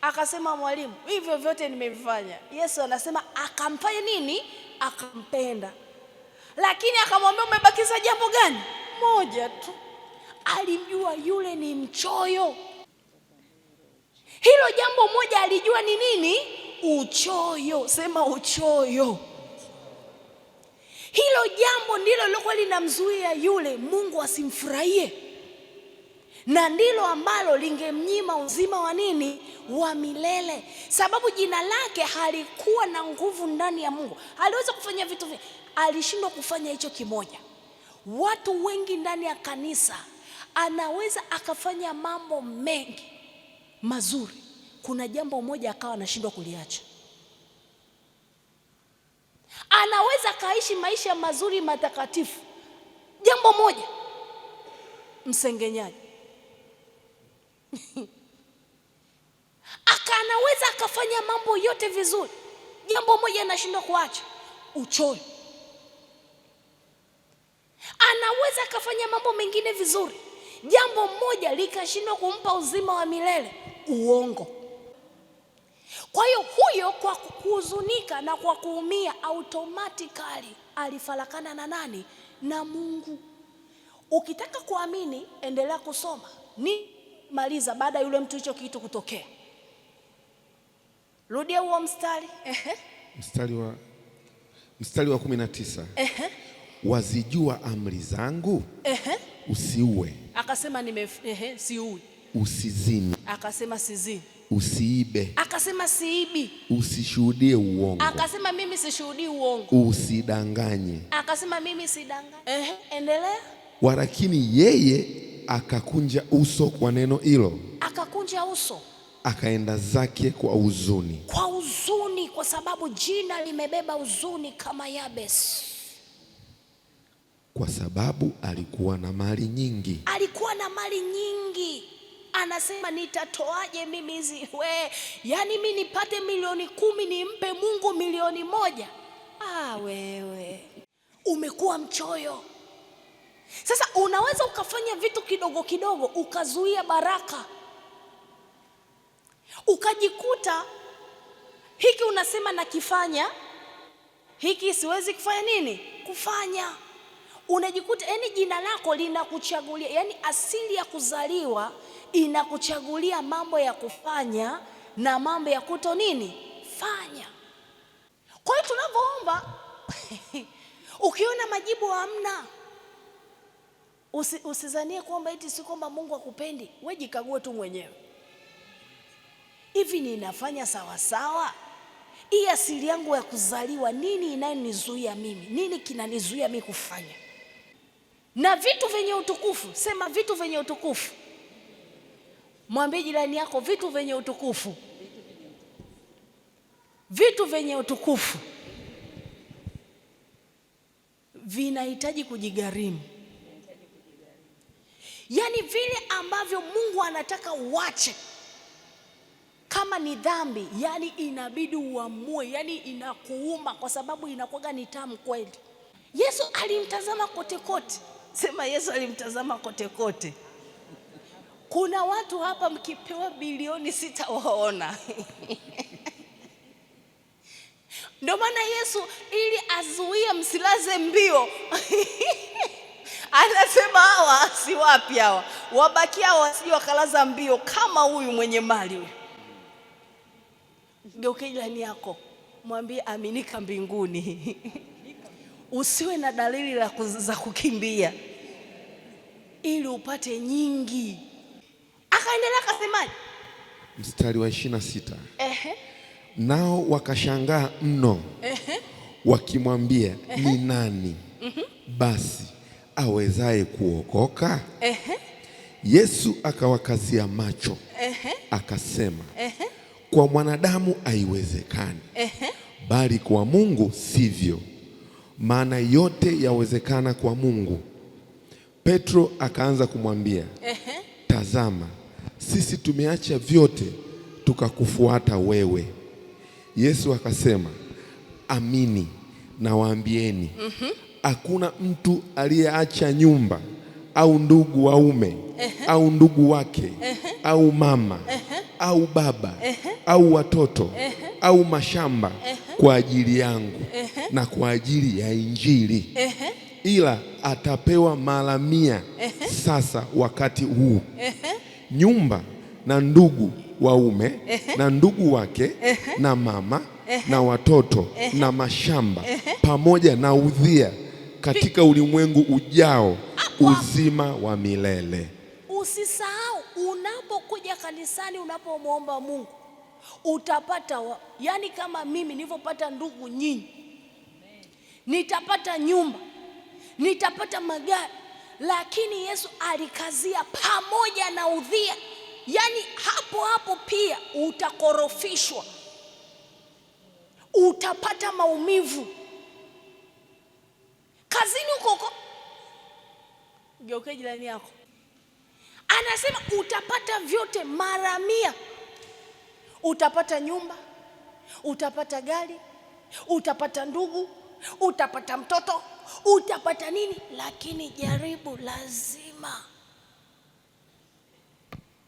Speaker 1: Akasema mwalimu, hivyo vyote nimevifanya. Yesu anasema akamfanya nini? Akampenda. Lakini akamwambia umebakiza jambo gani? Moja tu. Alimjua yule ni mchoyo. Hilo jambo moja alijua ni nini? Uchoyo. Sema uchoyo. Hilo jambo ndilo lilokuwa linamzuia yule Mungu asimfurahie, na ndilo ambalo lingemnyima uzima wa nini? Wa milele. Sababu jina lake halikuwa na nguvu ndani ya Mungu. Aliweza kufanya vitu vingi, alishindwa kufanya hicho kimoja. Watu wengi ndani ya kanisa anaweza akafanya mambo mengi mazuri, kuna jambo moja akawa anashindwa kuliacha. Anaweza kaishi maisha mazuri matakatifu, jambo moja, msengenyaji. Anaweza akafanya mambo yote vizuri, jambo moja anashindwa kuacha, uchoyo. Anaweza akafanya mambo mengine vizuri, jambo moja likashindwa kumpa uzima wa milele, uongo. Kwa hiyo huyo kwa kuhuzunika na kwa kuumia automatically alifarakana na nani? Na Mungu. Ukitaka kuamini endelea kusoma. Ni maliza baada ya yule mtu hicho kitu kutokea. Rudia huo mstari.
Speaker 2: Mstari wa 19. Wazijua amri zangu? Usiue.
Speaker 1: Akasema siui.
Speaker 2: Usizini.
Speaker 1: Akasema sizini.
Speaker 2: Usiibe.
Speaker 1: Akasema siibi.
Speaker 2: Usishuhudie uongo.
Speaker 1: Akasema mimi sishuhudii uongo.
Speaker 2: Usidanganye.
Speaker 1: Akasema mimi sidanganye. Endelea.
Speaker 2: Walakini yeye akakunja uso kwa neno hilo.
Speaker 1: Akakunja uso.
Speaker 2: Akaenda zake kwa huzuni.
Speaker 1: Kwa huzuni, kwa sababu jina limebeba huzuni kama Yabes.
Speaker 2: Kwa sababu alikuwa na mali nyingi.
Speaker 1: Alikuwa na mali nyingi. Anasema nitatoaje mimi hizi yaani mimi nipate 10,000,000 nimpe Mungu 1,000,000? Wewe umekuwa mchoyo. Sasa unaweza ukafanya vitu kidogo kidogo ukazuia baraka. Ukajikuta hiki unasema nakifanya, hiki siwezi kufanya nini? Kufanya. Unajikuta yani jina lako linakuchagulia, yani asili ya kuzaliwa inakuchagulia mambo ya kufanya na mambo ya kuto nini? Fanya. Kwa hiyo tunapoomba ukiona majibu hamna, usizanie kwamba eti si kwamba Mungu akupendi. Wewe jikague tu mwenyewe. Hivi ninafanya sawa sawa? Hii asili yangu ya kuzaliwa nini inayonizuia mimi? Nini kinanizuia mimi kufanya? Na vitu vyenye utukufu, sema vitu vyenye utukufu. Mwambie jirani yako vitu vyenye utukufu. Vitu vyenye utukufu vinahitaji kujigharimu. Yaani vile ambavyo Mungu anataka uache kama ni dhambi, yani inabidi uamue, yani inakuuma kwa sababu inakuwa ni tamu kweli. Yesu alimtazama kote kote. Sema Yesu alimtazama kote kote. Kuna watu hapa mkipewa bilioni sitawaona. Ndio maana Yesu ili azuie msilaze mbio anasema hawa si wapi hawa, wabakia hawa wasije wakalaza mbio kama huyu mwenye mali huyu. Geuke jirani yako, mwambie aminika mbinguni. Usiwe na dalili za kukimbia ili upate nyingi. Akaendelea akasemaje?
Speaker 2: Mstari wa 26. Nao wakashangaa mno, wakimwambia, ni nani basi awezaye kuokoka? Yesu akawakazia macho, akasema, kwa mwanadamu haiwezekani, bali kwa Mungu sivyo, maana yote yawezekana kwa Mungu. Petro akaanza kumwambia, tazama, sisi tumeacha vyote tukakufuata wewe. Yesu akasema, amini nawaambieni, hakuna mtu aliyeacha nyumba au ndugu waume au ndugu wake au mama au baba au watoto au mashamba kwa ajili yangu na kwa ajili ya Injili, ila atapewa mara 100 sasa wakati huu, nyumba na ndugu waume na ndugu wake na mama na watoto na mashamba pamoja na udhia katika ulimwengu ujao, uzima wa milele.
Speaker 1: Usisahau, unapokuja kanisani, unapomwomba Mungu utapata yani kama mimi nilivyopata ndugu nyinyi, nitapata nyumba, nitapata magari, lakini Yesu alikazia pamoja na udhia. Yani hapo hapo pia utakorofishwa, utapata maumivu kazini huko. Geuke jirani yako, anasema utapata vyote mara 100. Utapata nyumba, utapata gari, utapata ndugu, utapata mtoto, utapata nini, lakini jaribu lazima.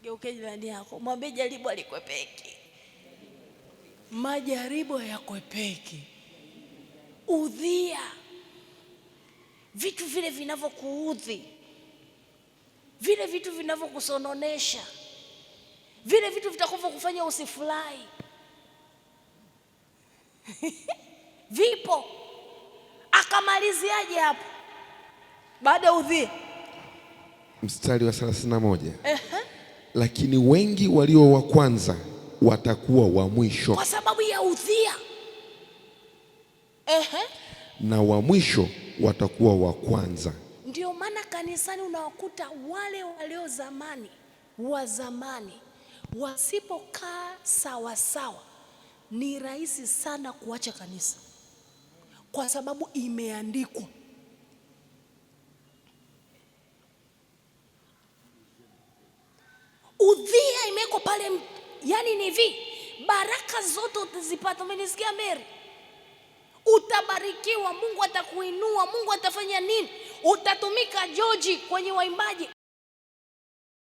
Speaker 1: Geuke jirani yako, mwambie jaribu alikwepeki. Majaribu hayakwepeki. Udhia, vitu vile vinavyokuudhi, vile vitu vinavyokusononesha, vile vitu vitakavyokufanya usifurahi vipo. Akamaliziaje hapo baada ya udhia?
Speaker 2: Mstari wa 31. Lakini wengi walio wa kwanza watakuwa wa mwisho,
Speaker 1: kwa sababu ya udhia.
Speaker 2: Na wa mwisho watakuwa wa kwanza.
Speaker 1: Ndio maana kanisani unawakuta wale walio wa zamani wasipokaa sawa sawa, ni rahisi sana kuacha kanisa, kwa sababu imeandikwa. Udhia imewekwa pale, yani ni hivi, baraka zote utazipata. Umenisikia Mary? Utabarikiwa, Mungu atakuinua, Mungu atafanya nini, utatumika George kwenye waimbaji,